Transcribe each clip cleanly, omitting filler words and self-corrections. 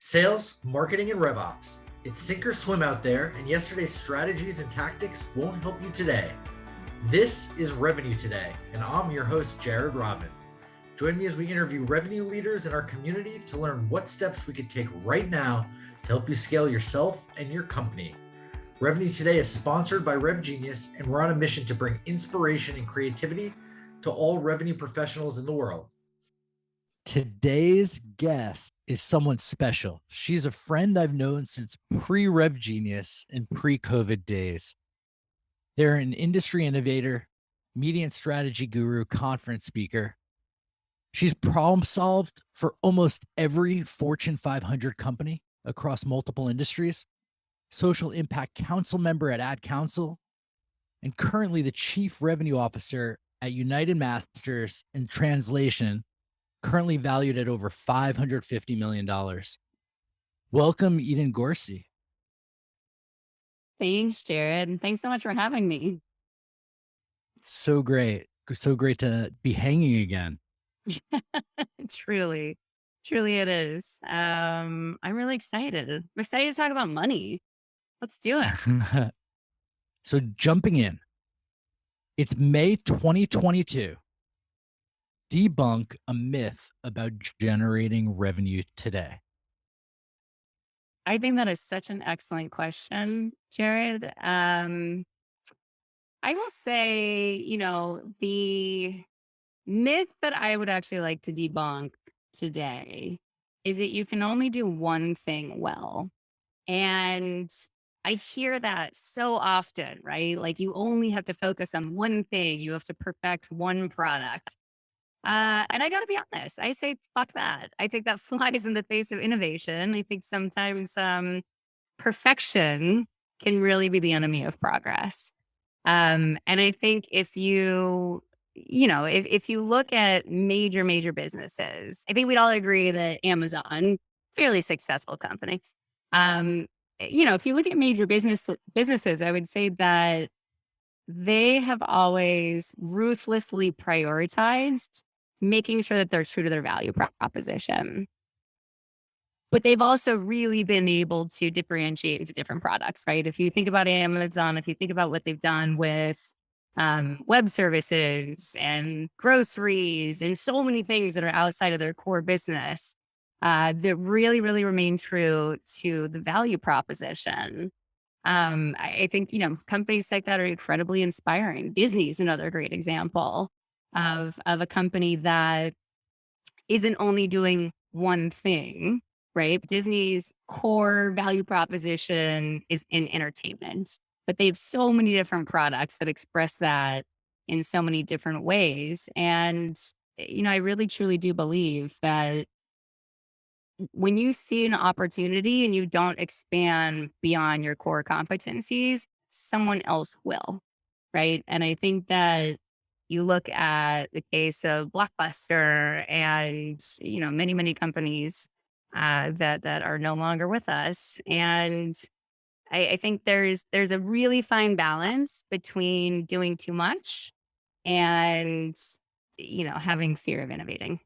Sales, marketing, and RevOps. It's sink or swim out there, and yesterday's strategies and tactics won't help you today. This is Revenue Today, and I'm your host, Jared Robin. Join me as we interview revenue leaders in our community to learn what steps we could take right now to help you scale yourself and your company. Revenue Today is sponsored by RevGenius, and we're on a mission to bring inspiration and creativity to all revenue professionals in the world. Today's guest is someone special. She's a friend I've known since pre-RevGenius and pre-COVID days. They're an industry innovator, media and strategy guru, conference speaker. She's problem solved for almost every Fortune 500 company across multiple industries, social impact council member at Ad Council, and currently the chief revenue officer at UnitedMasters and Translation, currently valued at over $550 million. Welcome, Eden Gorcey. Thanks, Jared. And thanks so much for having me. So great. So great to be hanging again. Truly it is. I'm really excited. I'm excited to talk about money. Let's do it. So jumping in, it's May 2022. Debunk a myth about generating revenue today. I think that is such an excellent question, Jared. I will say, the myth that I would actually like to debunk today is that you can only do one thing well. And I hear that so often, right? Like you only have to focus on one thing. You have to perfect one product. And I got to be honest, I say, fuck that. I think that flies in the face of innovation. I think sometimes perfection can really be the enemy of progress. And I think if you look at major businesses, I think we'd all agree that Amazon, fairly successful company. If you look at major businesses, I would say that they have always ruthlessly prioritized making sure that they're true to their value proposition. But they've also really been able to differentiate into different products, right? If you think about Amazon, if you think about what they've done with web services and groceries and so many things that are outside of their core business, that really remain true to the value proposition. I think, companies like that are incredibly inspiring. Disney is another great example of a company that isn't only doing one thing, right? Disney's core value proposition is in entertainment, but they have so many different products that express that in so many different ways. And, I really truly do believe that when you see an opportunity and you don't expand beyond your core competencies, someone else will, right? And I think that you look at the case of Blockbuster and, many companies that are no longer with us. And I think there's a really fine balance between doing too much and, having fear of innovating.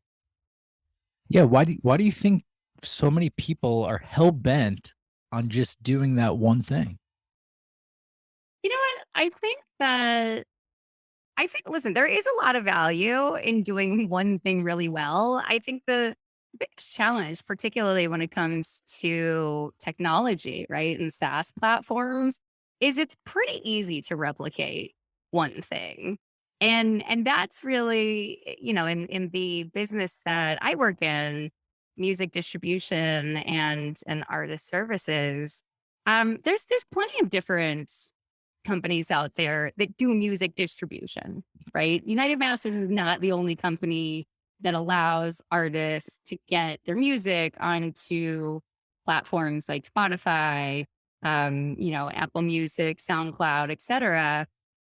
Yeah. Why do you think so many people are hell bent on just doing that one thing? You know what? Listen, there is a lot of value in doing one thing really well. I think the biggest challenge, particularly when it comes to technology, right, and SaaS platforms, is it's pretty easy to replicate one thing. And that's really, in the business that I work in, music distribution and artist services, there's plenty of different companies out there that do music distribution, right? UnitedMasters is not the only company that allows artists to get their music onto platforms like Spotify, Apple Music, SoundCloud, etc.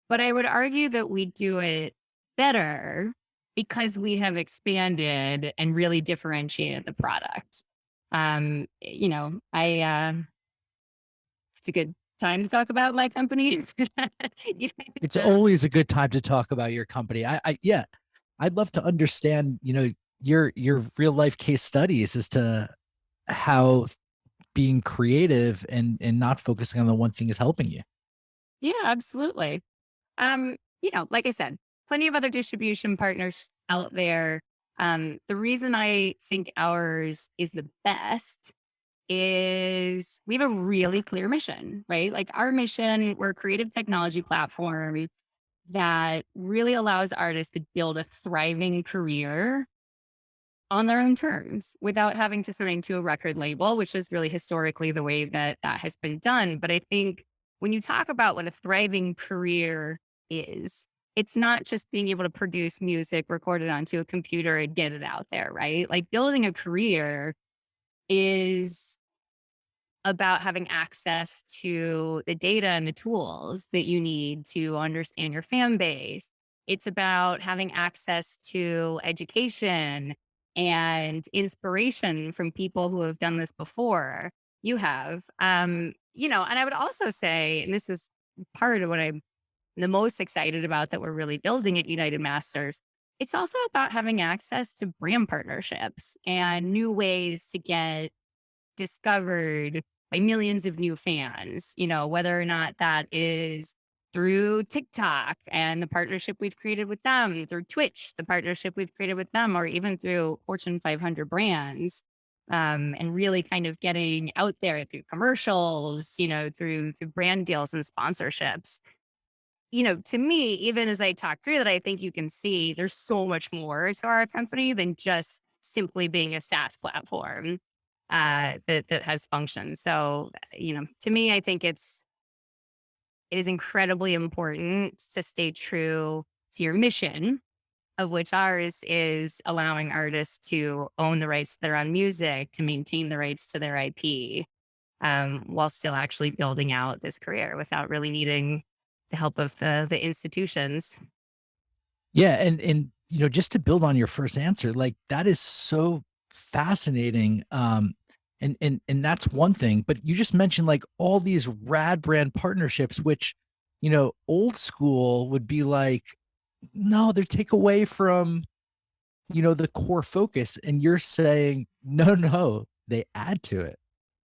But I would argue that we do it better because we have expanded and really differentiated the product. It's a good time to talk about my company. It's always a good time to talk about your company. I'd love to understand, your real life case studies as to how being creative and not focusing on the one thing is helping you. Yeah, absolutely. Like I said, plenty of other distribution partners out there. The reason I think ours is the best is we have a really clear mission, right? Like our mission, we're a creative technology platform that really allows artists to build a thriving career on their own terms without having to sign to a record label, which is really historically the way that that has been done. But I think when you talk about what a thriving career is, it's not just being able to produce music, record it onto a computer and get it out there, right? Like building a career is about having access to the data and the tools that you need to understand your fan base. It's about having access to education and inspiration from people who have done this before you have. And I would also say, and this is part of what I'm the most excited about that we're really building at United Masters, it's also about having access to brand partnerships and new ways to get discovered by millions of new fans, whether or not that is through TikTok and the partnership we've created with them, through Twitch, the partnership we've created with them, or even through Fortune 500 brands. And really kind of getting out there through commercials, through brand deals and sponsorships. To me, even as I talk through that, I think you can see there's so much more to our company than just simply being a SaaS platform that has functions. So, to me, I think it is incredibly important to stay true to your mission, of which ours is allowing artists to own the rights to their own music, to maintain the rights to their IP, while still actually building out this career without really needing the help of the institutions. Yeah, and just to build on your first answer, like that is so fascinating. And that's one thing, but you just mentioned like all these rad brand partnerships, which, old school would be like, no, they take away from, the core focus. And you're saying, no, no, they add to it.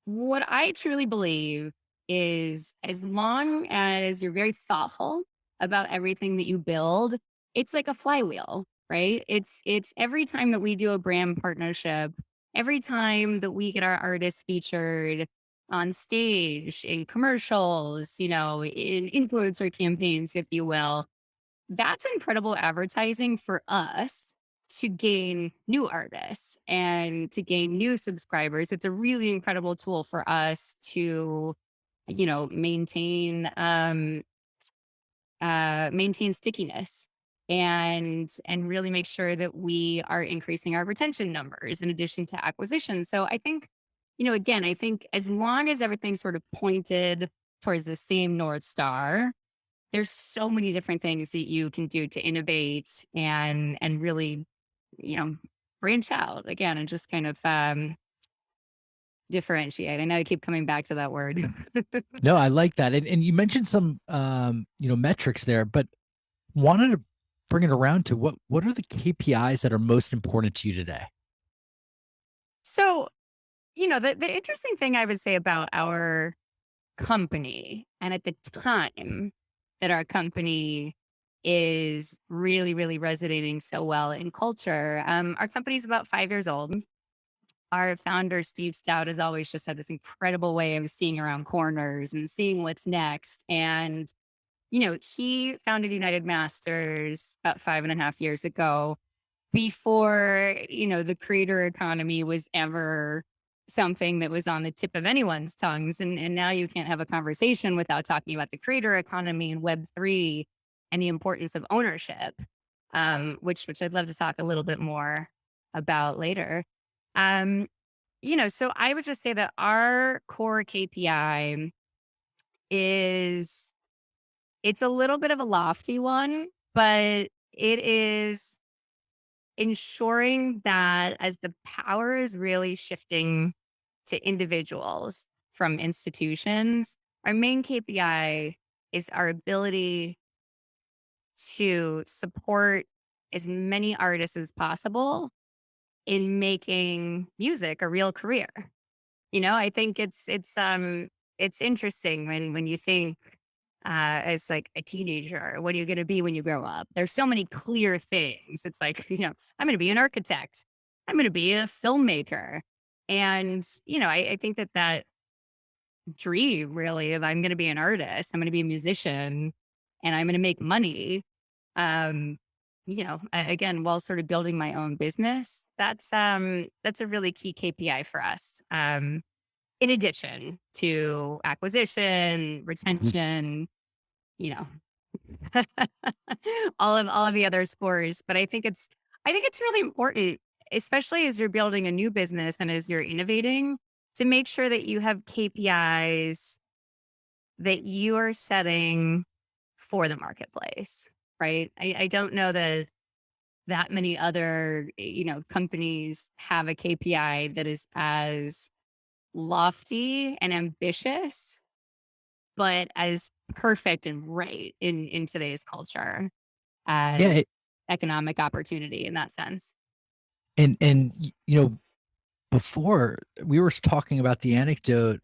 What I truly believe is as long as you're very thoughtful about everything that you build, it's like a flywheel, right? It's every time that we do a brand partnership, every time that we get our artists featured on stage in commercials, in influencer campaigns, if you will, that's incredible advertising for us to gain new artists and to gain new subscribers. It's a really incredible tool for us to, maintain stickiness and really make sure that we are increasing our retention numbers in addition to acquisition. So I think, again, I think as long as everything's sort of pointed towards the same North Star, there's so many different things that you can do to innovate and really, you know, branch out again and just kind of differentiate. I know I keep coming back to that word. No, I like that. And you mentioned some metrics there, but wanted to bring it around to what are the KPIs that are most important to you today? So, the interesting thing I would say about our company and at the time that our company is really, really resonating so well in culture. Our company's about 5 years old. Our founder, Steve Stout, has always just had this incredible way of seeing around corners and seeing what's next. And, he founded United Masters about 5.5 years ago before, the creator economy was ever something that was on the tip of anyone's tongues. And now you can't have a conversation without talking about the creator economy and Web3 and the importance of ownership, which I'd love to talk a little bit more about later. Um, so I would just say that our core KPI is it's a little bit of a lofty one, but it is ensuring that as the power is really shifting to individuals from institutions, our main KPI is our ability to support as many artists as possible in making music a real career. I think it's interesting when you think as like a teenager, what are you going to be when you grow up? There's so many clear things. It's like, I'm going to be an architect. I'm going to be a filmmaker. And, I think that dream really of I'm going to be an artist, I'm going to be a musician, and I'm going to make money. Um, again, while sort of building my own business, that's a really key KPI for us. In addition to acquisition, retention, you know, all of the other scores. But I think it's really important, especially as you're building a new business and as you're innovating, to make sure that you have KPIs that you are setting for the marketplace, right? I don't know that many other, companies have a KPI that is as lofty and ambitious, but as perfect and right in today's culture Yeah, as economic opportunity in that sense. and before we were talking about the anecdote,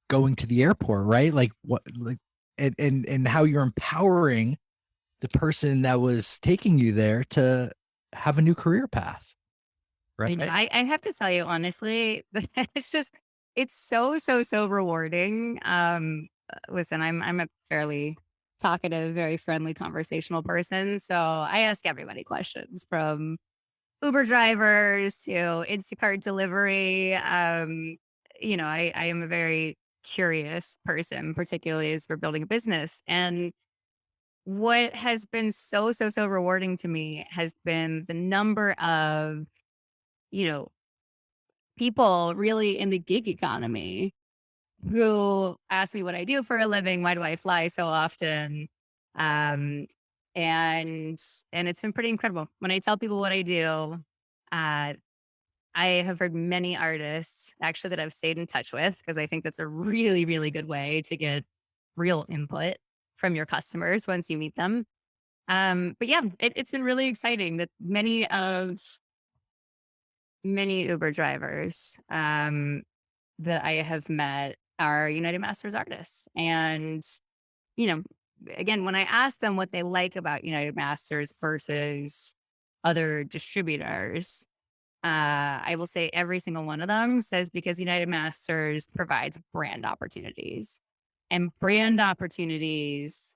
going to the airport, right? Like what, like, and how you're empowering the person that was taking you there to have a new career path, I know. right? I have to tell you honestly, it's so rewarding. Listen, I'm a fairly talkative, very friendly conversational person. So I ask everybody questions from Uber drivers to Instacart delivery. I am a very curious person, particularly as we're building a business. And what has been so rewarding to me has been the number of, you know, people really in the gig economy who ask me what I do for a living, why do I fly so often? Um, and and it's been pretty incredible. When I tell people what I do, uh, I have heard many artists actually that I've stayed in touch with because I think that's a really, really good way to get real input from your customers once you meet them. But yeah, it's been really exciting that many Uber drivers that I have met are United Masters artists. And, you know, again, when I ask them what they like about United Masters versus other distributors, I will say every single one of them says because United Masters provides brand opportunities. And brand opportunities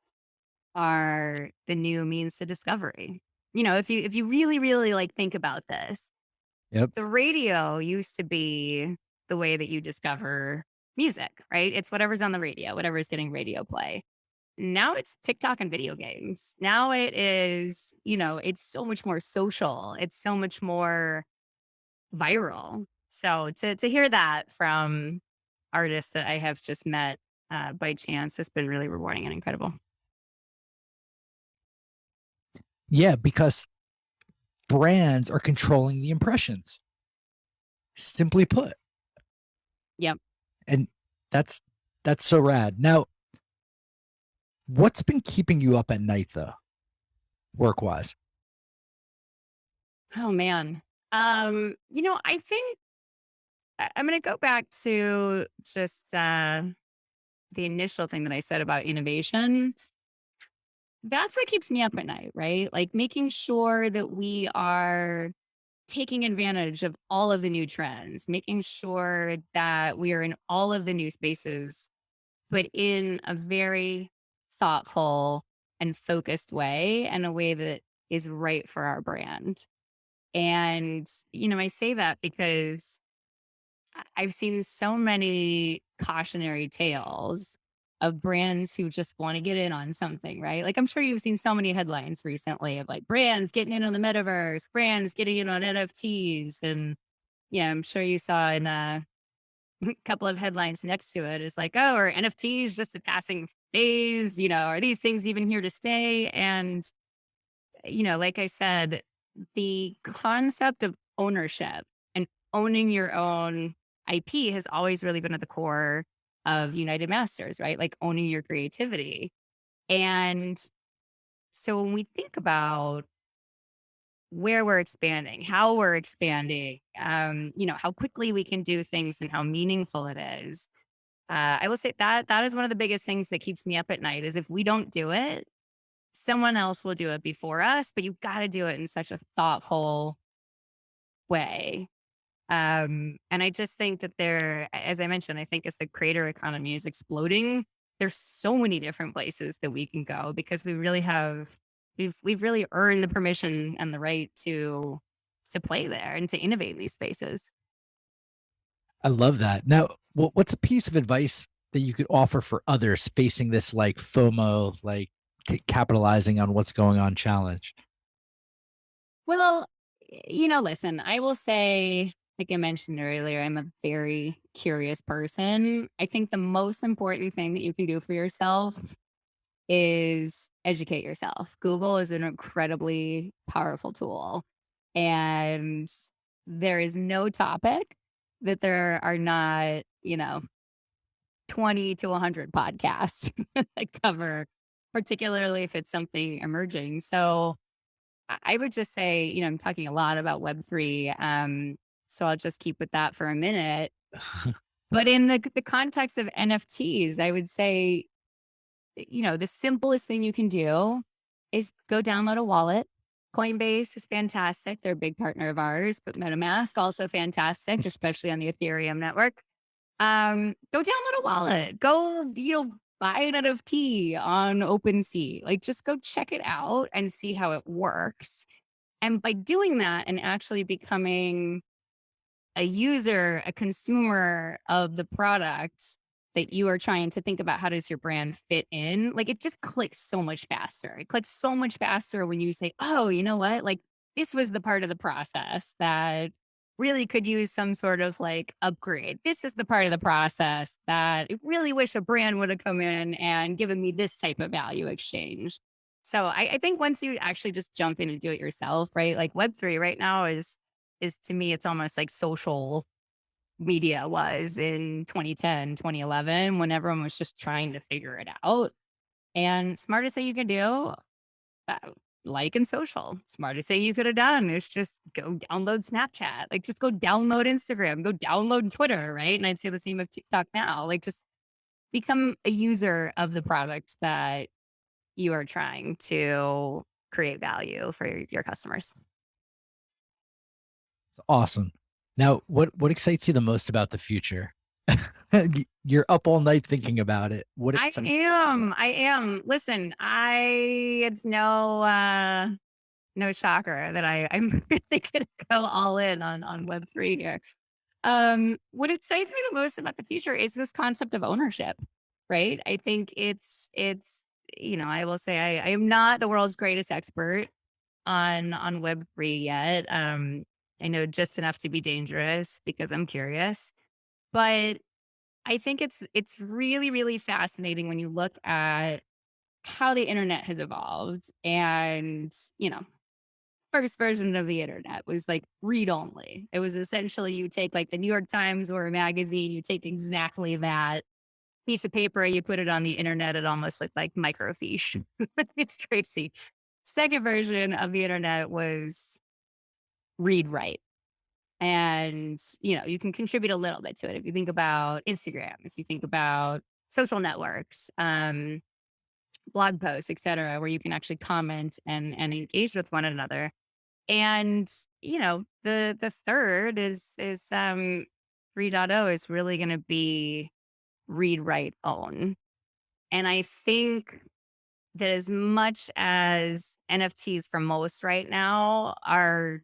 are the new means to discovery. If you really, really like think about this, Yep. the radio used to be the way that you discover music, right? It's whatever's on the radio, whatever's getting radio play. Now it's TikTok and video games. Now it is, it's so much more social. It's so much more viral. So to hear that from artists that I have just met by chance has been really rewarding and incredible. Yeah, because brands are controlling the impressions, simply put. Yep. And that's so rad. Now, what's been keeping you up at night though, work wise? Oh man. I think I'm going to go back to just the initial thing that I said about innovation. That's what keeps me up at night, right? Like making sure that we are taking advantage of all of the new trends, making sure that we are in all of the new spaces, but in a very thoughtful and focused way and a way that is right for our brand. And, I say that because I've seen so many cautionary tales of brands who just want to get in on something, right? Like I'm sure you've seen so many headlines recently of like brands getting in on the metaverse, brands getting in on NFTs. And yeah, I'm sure you saw in a couple of headlines next to it is like, oh, are NFTs just a passing phase? Are these things even here to stay? And, like I said, the concept of ownership and owning your own IP has always really been at the core of United Masters, right? Like owning your creativity. And so when we think about where we're expanding, how we're expanding, how quickly we can do things and how meaningful it is. I will say that is one of the biggest things that keeps me up at night is if we don't do it, someone else will do it before us, but you've got to do it in such a thoughtful way. And I just think that as I mentioned, I think as the creator economy is exploding, there's so many different places that we can go because we've really earned the permission and the right to play there and to innovate in these spaces. I love that. Now, what's a piece of advice that you could offer for others facing this like FOMO, like capitalizing on what's going on challenge? Well, listen, I will say, like I mentioned earlier, I'm a very curious person. I think the most important thing that you can do for yourself is educate yourself. Google is an incredibly powerful tool. And there is no topic that there are not, 20 to 100 podcasts that cover, particularly if it's something emerging. So I would just say, I'm talking a lot about Web3. So I'll just keep with that for a minute. But in the context of NFTs, I would say, the simplest thing you can do is go download a wallet. Coinbase is fantastic. They're a big partner of ours, but MetaMask also fantastic, especially on the Ethereum network. Go download a wallet. Go, buy an NFT on OpenSea. Like just go check it out and see how it works. And by doing that and actually becoming a user, a consumer of the product that you are trying to think about, how does your brand fit in? Like it just clicks so much faster. It clicks so much faster when you say, oh, you know what? Like this was the part of the process that really could use some sort of like upgrade. This is the part of the process that I really wish a brand would have come in and given me this type of value exchange. So I think once you actually just jump in and do it yourself, right? Like Web3 right now is to me, it's almost like social media was in 2010, 2011, when everyone was just trying to figure it out. And smartest thing you can do, uh, like in social, smartest thing you could have done is just go download Snapchat, like just go download Instagram, go download Twitter, right? And I'd say the same of TikTok now, like just become a user of the product that you are trying to create value for your customers. It's awesome. Now, what excites you the most about the future? You're up all night thinking about it. I am. Listen, it's no shocker that I'm really gonna go all in on Web3 here. What excites me the most about the future is this concept of ownership, right? I think it's I will say I am not the world's greatest expert on Web3 yet. I know just enough to be dangerous because I'm curious, but I think it's really, really fascinating when you look at how the internet has evolved. And, first version of the internet was like read only. It was essentially you take like the New York Times or a magazine, you take exactly that piece of paper, you put it on the internet, it almost looked like microfiche. It's crazy. Second version of the internet was read write. And, you can contribute a little bit to it. If you think about Instagram, if you think about social networks, blog posts, et cetera, where you can actually comment and engage with one another. And, the third is 3.0 is really going to be read, write, own. And I think that as much as NFTs for most right now are,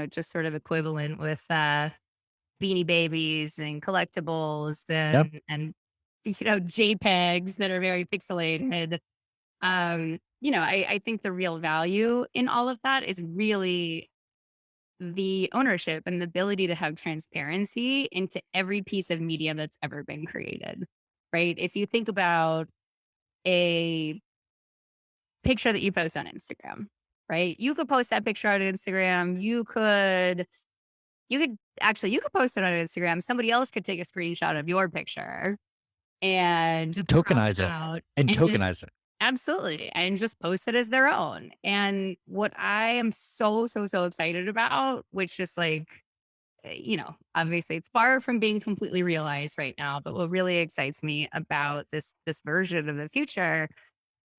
just sort of equivalent with Beanie Babies and collectibles Yep. and JPEGs that are very pixelated. I think the real value in all of that is really the ownership and the ability to have transparency into every piece of media that's ever been created. Right? If you think about a picture that you post on Instagram, right? You could post that picture on Instagram. You could post it on Instagram. Somebody else could take a screenshot of your picture and just crop Tokenize it out and and just tokenize it. Absolutely. And just post it as their own. And what I am so, so, so excited about, which is like, obviously it's far from being completely realized right now, but what really excites me about this version of the future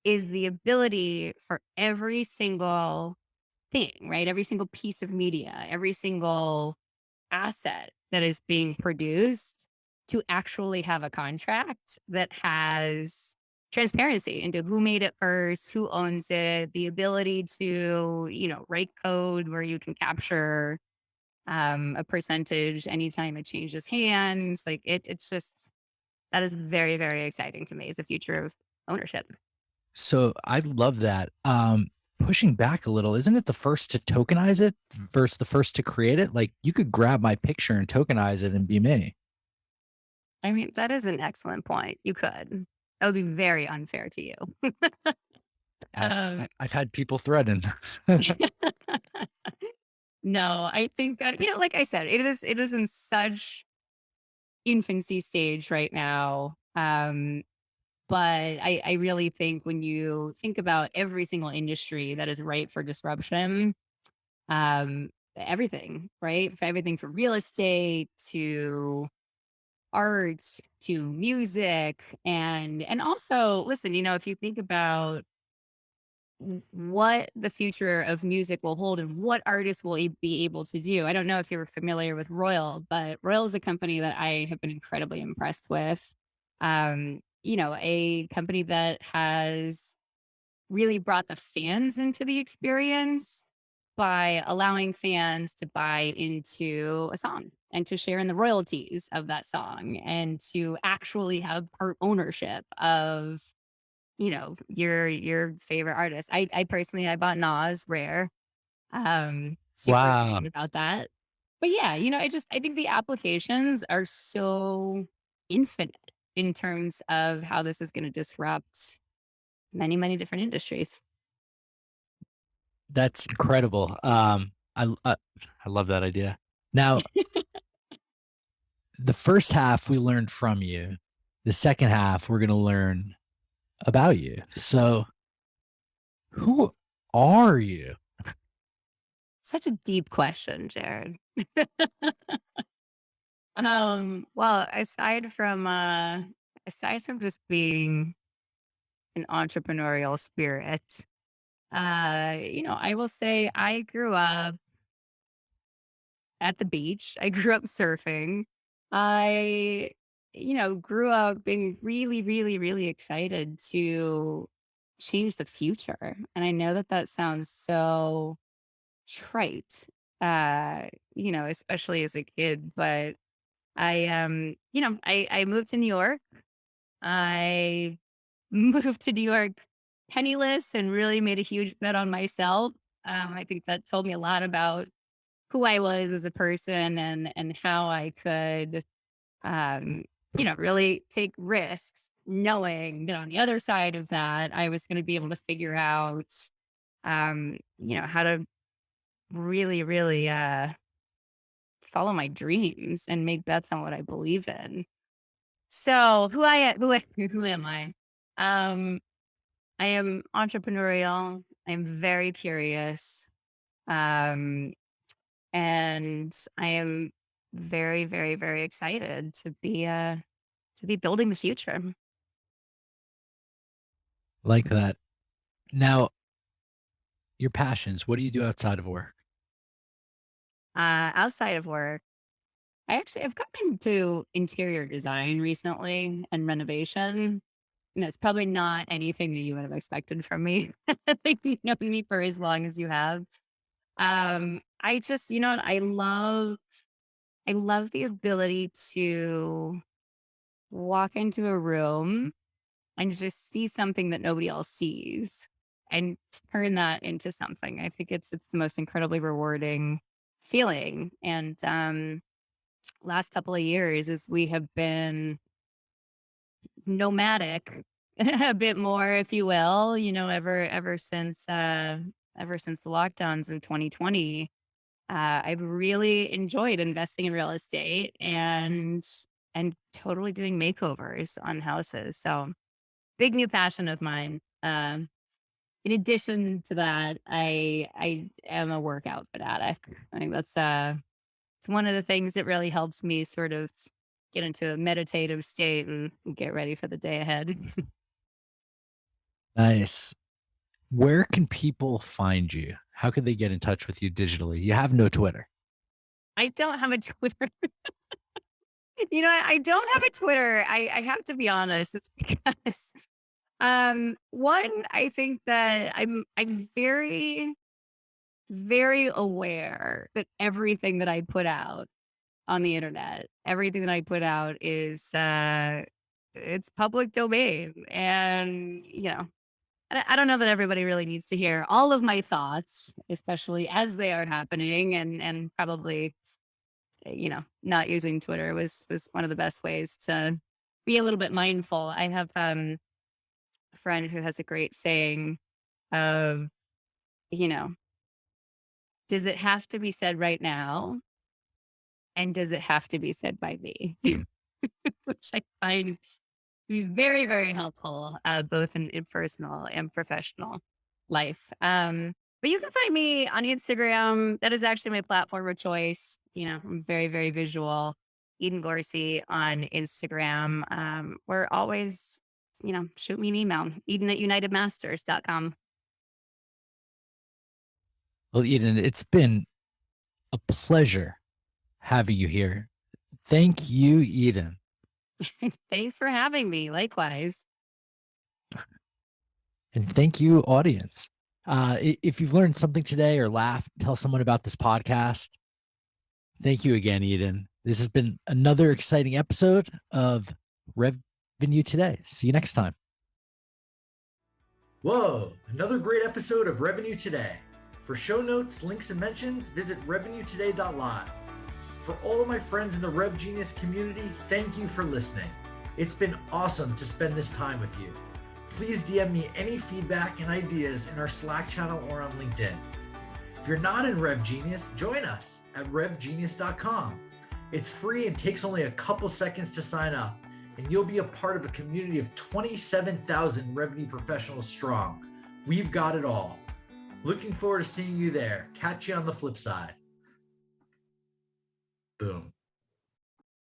is the ability for every single thing, right? Every single piece of media, every single asset that is being produced to actually have a contract that has transparency into who made it first, who owns it, the ability to, write code where you can capture a percentage anytime it changes hands. Like it's just that is very, very exciting to me as the future of ownership. So I love that. Pushing back a little, isn't it the first to tokenize it versus the first to create it? Like you could grab my picture and tokenize it and be me. I mean, that is an excellent point. You could. That would be very unfair to you. Um, I've had people threaten. no, I think that, like I said, it is in such infancy stage right now. But I really think when you think about every single industry that is ripe for disruption, everything, right? Everything from real estate to art to music and also listen, if you think about what the future of music will hold and what artists will be able to do. I don't know if you're familiar with Royal, but Royal is a company that I have been incredibly impressed with. A company that has really brought the fans into the experience by allowing fans to buy into a song and to share in the royalties of that song and to actually have part ownership of, your favorite artist. I personally I bought Nas Rare. Super Wow. excited about that. But yeah, I think the applications are so infinite in terms of how this is going to disrupt many, many different industries. That's incredible. I love that idea. Now, the first half we learned from you. The second half we're going to learn about you. So, who are you? Such a deep question, Jared. Well, aside from just being an entrepreneurial spirit, I will say I grew up at the beach. I grew up surfing. I, grew up being really, really, really excited to change the future. And I know that that sounds so trite, especially as a kid, but I moved to New York. I moved to New York penniless and really made a huge bet on myself. I think that told me a lot about who I was as a person and how I could, um, really take risks, knowing that on the other side of that, I was going to be able to figure out, how to really, really follow my dreams and make bets on what I believe in. So who am I? Um, I am entrepreneurial. I'm very curious. Um, and I am very, very, very excited to be building the future. Like that. Now, your passions. What do you do outside of work? Outside of work, I've gotten into interior design recently and renovation. And it's probably not anything that you would have expected from me. I think you've known me for as long as you have. I just, what I love the ability to walk into a room and just see something that nobody else sees and turn that into something. I think it's the most incredibly rewarding feeling. And last couple of years as we have been nomadic a bit more, if you will, ever since the lockdowns in 2020. I've really enjoyed investing in real estate and totally doing makeovers on houses. So big new passion of mine. In addition to that, I am a workout fanatic. I think that's it's one of the things that really helps me sort of get into a meditative state and get ready for the day ahead. Nice. Where can people find you? How can they get in touch with you digitally? You have no Twitter. I don't have a Twitter. I don't have a Twitter. I have to be honest. It's because one, I think that I'm very, very aware that everything that I put out on the internet, everything that I put out is it's public domain. And I don't know that everybody really needs to hear all of my thoughts, especially as they are happening, and probably not using Twitter was one of the best ways to be a little bit mindful. I have a friend who has a great saying of, you know, does it have to be said right now? And does it have to be said by me? Which I find to be very, very helpful, both in personal and professional life. But you can find me on Instagram. That is actually my platform of choice. I'm very, very visual. Eden Gorcey on Instagram. We're always, shoot me an email, Eden@UnitedMasters.com. Well, Eden, it's been a pleasure having you here. Thank you, Eden. Thanks for having me. Likewise. And thank you, audience. If you've learned something today or laughed, tell someone about this podcast. Thank you again, Eden. This has been another exciting episode of Revenue Today. See you next time. Whoa, another great episode of Revenue Today. For show notes, links, and mentions, visit revenuetoday.live. For all of my friends in the Rev Genius community, thank you for listening. It's been awesome to spend this time with you. Please DM me any feedback and ideas in our Slack channel or on LinkedIn. If you're not in Rev Genius, join us at revgenius.com. It's free and takes only a couple seconds to sign up, and you'll be a part of a community of 27,000 revenue professionals strong. We've got it all. Looking forward to seeing you there. Catch you on the flip side. Boom.